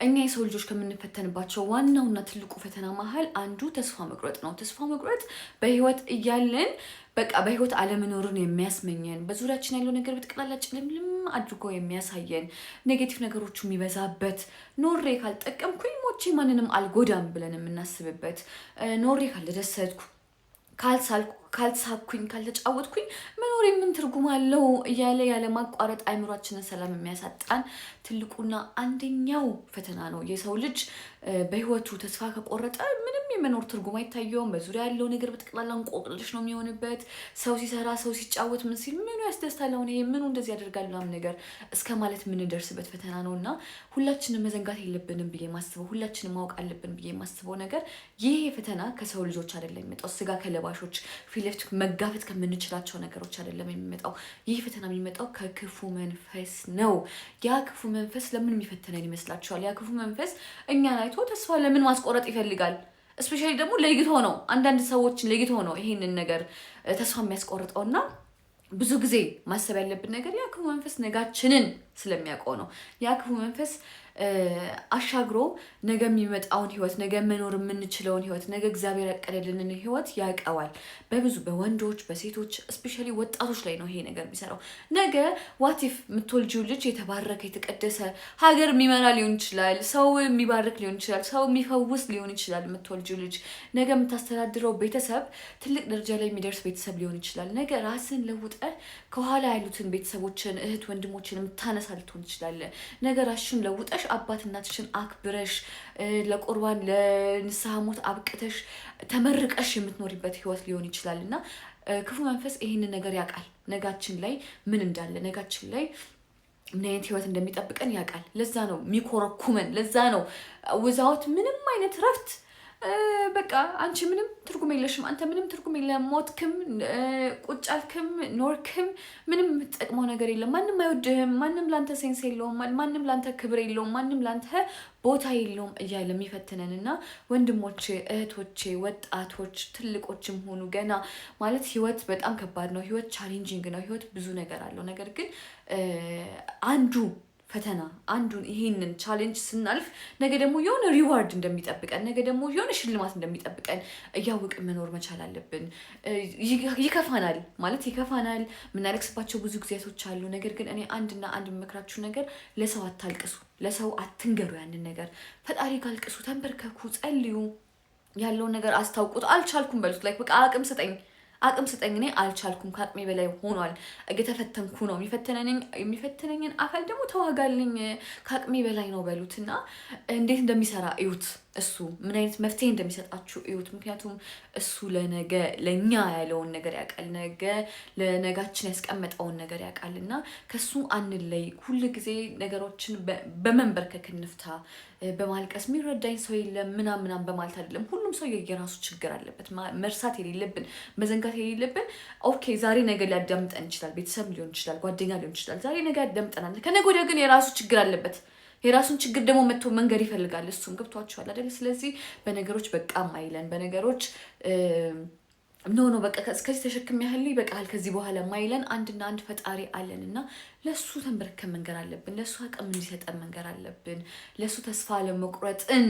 እኛ የሰው ልጆች ከምንፈተንባቸው ዋናውና ትልቁ ፈተና መሀል አንዱ ተስፋ መቁረጥ ነው። ተስፋ መቁረጥ በህይወት እያለን በቃ በህይወት አለመኖርን የሚያስመኘን፣ በዙሪያችን ያለው ነገር በጠቅላላ ጭልምልም አድርጎ የሚያሳየን፣ ኔጌቲቭ ነገሮቹ የሚበዛበት፣ ኖሬ ካልጠቀምኩኝ ሞቼ ማንንም አልጎዳም ብለን የምናስብበት፣ ኖሬ ካልተደሰትኩ ካልሳኩኝ ካልተጫወትኩኝ መኖር ምን ትርጉም አለው እያለ ያለ ማቋረጥ አይምሯችንን ሰላም የሚያሳጣን ትልቁና አንደኛው ፈተና ነው። የሰው ልጅ በህይወቱ ተስፋ ከቆረጠ ምንም የመኖር ትርጉም አይታየውም። በዙሪያ ያለው ነገር በጠቅላላ እንቆቅልሽ ነው የሚሆንበት። ሰው ሲሰራ ሰው ሲጫወት ምን ሲል ምኑ ያስደስታል፣ አሁን ይሄ ምኑ እንደዚህ ያደርጋል ምናምን ነገር እስከ ማለት የምንደርስበት ፈተና ነው እና ሁላችንም መዘንጋት የለብንም ብዬ ማስበው፣ ሁላችንም ማወቅ አለብን ብዬ ማስበው ነገር ይሄ ፈተና ከሰው ልጆች አይደለም የሚመጣው፣ ስጋ ከለባሾች ፊት ለፊት መጋፈጥ ከምንችላቸው ነገሮች አይደለም የሚመጣው። ይህ ፈተና የሚመጣው ከክፉ መንፈስ ነው። ያ ክፉ መንፈስ ለምን የሚፈተነን ይመስላችኋል? ያ ክፉ መንፈስ እኛን አይቶ ተስፋ ለምን ማስቆረጥ ይፈልጋል? እስፔሻሊ ደግሞ ለይቶ ነው፣ አንዳንድ ሰዎችን ለይቶ ነው ይሄንን ነገር ተስፋ የሚያስቆርጠውና ብዙ ጊዜ ማሰብ ያለብን ነገር ያ ክፉ መንፈስ ነጋችንን ስለሚያውቀው ነው። ያ ክፉ መንፈስ አሻግሮ ነገ የሚመጣውን ህይወት፣ ነገ መኖር የምንችለውን ህይወት፣ ነገ እግዚአብሔር ያቀደልንን ህይወት ያውቀዋል። በብዙ በወንዶች በሴቶች እስፔሻሊ ወጣቶች ላይ ነው ይሄ ነገር የሚሰራው። ነገ ዋቲፍ የምትወልጂው ልጅ የተባረከ የተቀደሰ ሀገር የሚመራ ሊሆን ይችላል፣ ሰው የሚባርክ ሊሆን ይችላል፣ ሰው የሚፈውስ ሊሆን ይችላል። የምትወልጂው ልጅ ነገ የምታስተዳድረው ቤተሰብ ትልቅ ደረጃ ላይ የሚደርስ ቤተሰብ ሊሆን ይችላል። ነገ ራስን ለውጠ ከኋላ ያሉትን ቤተሰቦችን እህት ወንድሞችን የምታነሳ ልትሆን ይችላል። ነገ ራስሽን ለውጠሽ አባት እናትሽን አክብረሽ ለቁርባን ለንስሐ ሞት አብቅተሽ ተመርቀሽ የምትኖሪበት ህይወት ሊሆን ይችላል እና ክፉ መንፈስ ይህንን ነገር ያውቃል። ነጋችን ላይ ምን እንዳለ፣ ነጋችን ላይ ምን አይነት ህይወት እንደሚጠብቀን ያውቃል። ለዛ ነው የሚኮረኩመን። ለዛ ነው ውዛውት ምንም አይነት ረፍት በቃ አንቺ ምንም ትርጉም የለሽም፣ አንተ ምንም ትርጉም የለም፣ ሞትክም ቁጭ አልክም ኖርክም ምንም የምትጠቅመው ነገር የለም፣ ማንም አይወድህም፣ ማንም ላንተ ሴንስ የለውም፣ ማንም ላንተ ክብር የለውም፣ ማንም ላንተ ቦታ የለውም እያለ የሚፈትነን እና ወንድሞቼ፣ እህቶቼ፣ ወጣቶች፣ ትልቆችም ሆኑ ገና ማለት ህይወት በጣም ከባድ ነው። ህይወት ቻሌንጂንግ ነው። ህይወት ብዙ ነገር አለው። ነገር ግን አንዱ ፈተና አንዱን ይሄንን ቻሌንጅ ስናልፍ ነገ ደግሞ የሆነ ሪዋርድ እንደሚጠብቀን፣ ነገ ደግሞ የሆነ ሽልማት እንደሚጠብቀን እያወቅን መኖር መቻል አለብን። ይከፋናል ማለት ይከፋናል፣ የምናለቅስባቸው ብዙ ጊዜያቶች አሉ። ነገር ግን እኔ አንድና አንድ የምመክራችሁ ነገር ለሰው አታልቅሱ፣ ለሰው አትንገሩ። ያንን ነገር ፈጣሪ ካልቅሱ፣ ተንበርከኩ፣ ጸልዩ፣ ያለውን ነገር አስታውቁት። አልቻልኩም በሉት። ላይ በቃ አቅም ስጠኝ፣ እኔ አልቻልኩም፣ ከአቅሜ በላይ ሆኗል፣ እየተፈተንኩ ነው፣ የሚፈተነኝን አካል ደግሞ ተዋጋልኝ፣ ከአቅሜ በላይ ነው በሉት እና እንዴት እንደሚሰራ እዩት። እሱ ምን አይነት መፍትሄ እንደሚሰጣችሁ እዩት። ምክንያቱም እሱ ለነገ ለኛ ያለውን ነገር ያውቃል፣ ነገ ለነጋችን ያስቀመጠውን ነገር ያውቃል እና ከሱ አንለይ። ሁሉ ጊዜ ነገሮችን በመንበርከክ እንፍታ። በማልቀስ የሚረዳኝ ሰው የለም ምናምን በማለት አይደለም። ሁሉም ሰው የራሱ ችግር አለበት። መርሳት የሌለብን መዘንጋት የሌለብን ኦኬ፣ ዛሬ ነገ ሊያዳምጠን ይችላል፣ ቤተሰብ ሊሆን ይችላል፣ ጓደኛ ሊሆን ይችላል። ዛሬ ነገ ያዳምጠናል፣ ከነገ ወዲያ ግን የራሱ ችግር አለበት። የራሱን ችግር ደግሞ መጥቶ መንገድ ይፈልጋል። እሱም ገብቷችኋል አይደል? ስለዚህ በነገሮች በቃ ማይለን በነገሮች ኖ በቃ እስከዚህ ተሸክም ያህል ይበቃል ከዚህ በኋላ ማይለን አንድና አንድ ፈጣሪ አለን እና ለሱ ተንበርከን መንገር አለብን። ለሱ አቅም እንዲሰጠን መንገር አለብን። ለሱ ተስፋ ለመቁረጥን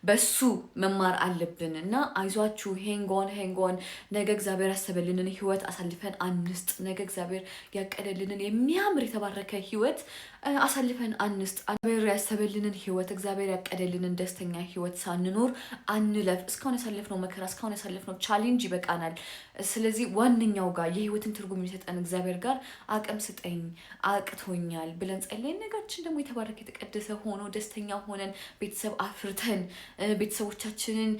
በሱ መማር አለብን እና አይዟችሁ፣ ሄንጎን ነገ እግዚአብሔር ያሰበልንን ህይወት አሳልፈን አንስጥ። ነገ እግዚአብሔር ያቀደልንን የሚያምር የተባረከ ህይወት አሳልፈን አንስጥ። እግዚአብሔር ያሰበልንን ህይወት፣ እግዚአብሔር ያቀደልንን ደስተኛ ህይወት ሳንኖር አንለፍ። እስካሁን ያሳለፍነው መከራ፣ እስካሁን ያሳለፍነው ቻሌንጅ ይበቃናል። ስለዚህ ዋነኛው ጋር የህይወትን ትርጉም የሚሰጠን እግዚአብሔር ጋር አቅም ስጠኝ አቅቶኛል ብለን ጸልየን ነጋችን ደግሞ የተባረከ የተቀደሰ ሆኖ ደስተኛ ሆነን ቤተሰብ አፍርተን ቤተሰቦቻችንን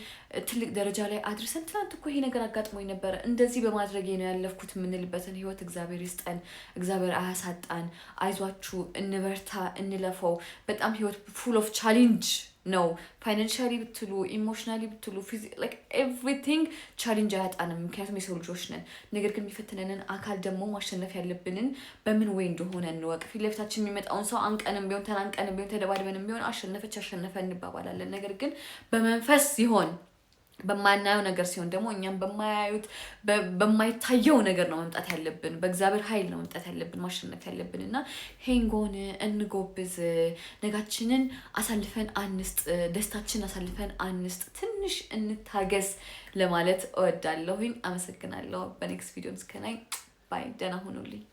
ትልቅ ደረጃ ላይ አድርሰን ትናንት እኮ ይሄ ነገር አጋጥሞኝ ነበረ እንደዚህ በማድረጌ ነው ያለፍኩት የምንልበትን ህይወት እግዚአብሔር ይስጠን። እግዚአብሔር አያሳጣን። አይዟችሁ፣ እንበርታ፣ እንለፈው። በጣም ህይወት ፉል ኦፍ ቻሌንጅ ነው። ፋይናንሻሊ ብትሉ ኢሞሽናሊ ብትሉ ላይክ ኤቭሪቲንግ ቻሌንጅ አያጣንም፣ ምክንያቱም የሰው ልጆች ነን። ነገር ግን የሚፈትነንን አካል ደግሞ ማሸነፍ ያለብንን በምን ወይ እንደሆነ እንወቅ። ፊት ለፊታችን የሚመጣውን ሰው አንቀንም ቢሆን ተናንቀንም ቢሆን ተደባድበንም ቢሆን አሸነፈች አሸነፈ እንባባላለን። ነገር ግን በመንፈስ ሲሆን በማናየው ነገር ሲሆን ደግሞ እኛም በማያዩት በማይታየው ነገር ነው መምጣት ያለብን። በእግዚአብሔር ኃይል ነው መምጣት ያለብን፣ ማሸነፍ ያለብን እና ሄንጎን እንጎብዝ፣ ነጋችንን አሳልፈን አንስጥ፣ ደስታችንን አሳልፈን አንስጥ፣ ትንሽ እንታገስ ለማለት እወዳለሁኝ። አመሰግናለሁ። በኔክስት ቪዲዮ እስከናይ ባይ፣ ደህና ሁኑልኝ።